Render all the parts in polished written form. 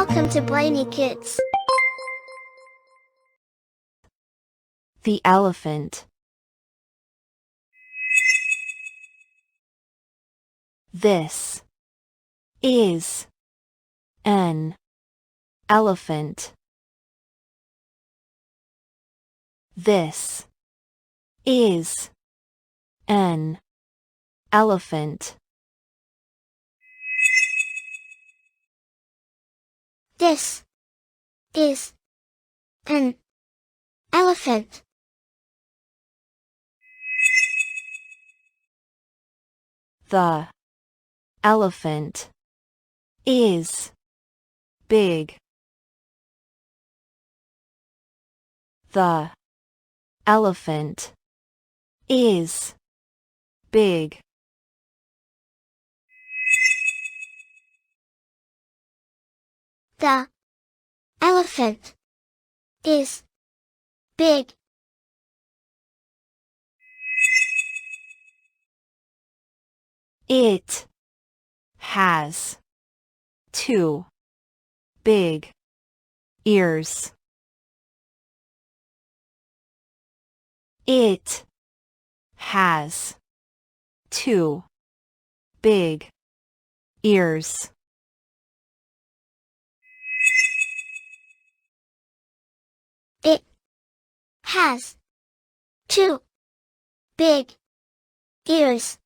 Welcome to Brainy Kids. The elephant. This is an elephant. This is an elephant. This is an elephant. The elephant is big. The elephant is big. The elephant is big. It has two big ears. It has two big ears. It has two big ears.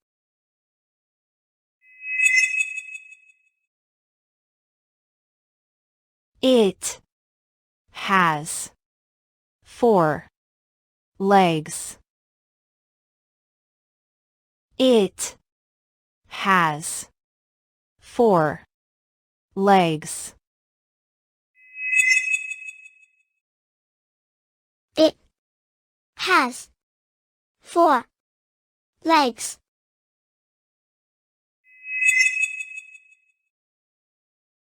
It has four legs. It has four legs. It has four legs.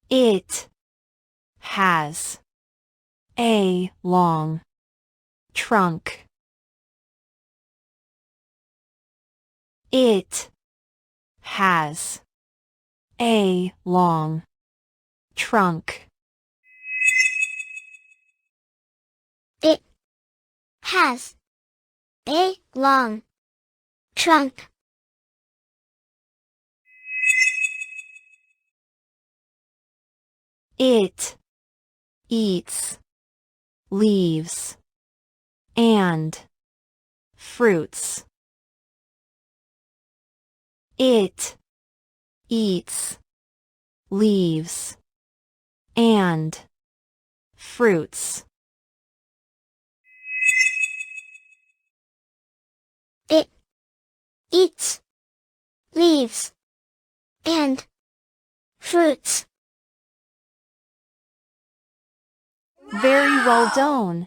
It has a long trunk. It has a long trunk. It has a long trunk. It eats leaves and fruits. It eats leaves and fruits. It eats leaves and fruits. Very well done.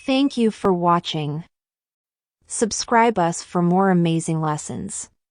Thank you for watching. Subscribe us for more amazing lessons.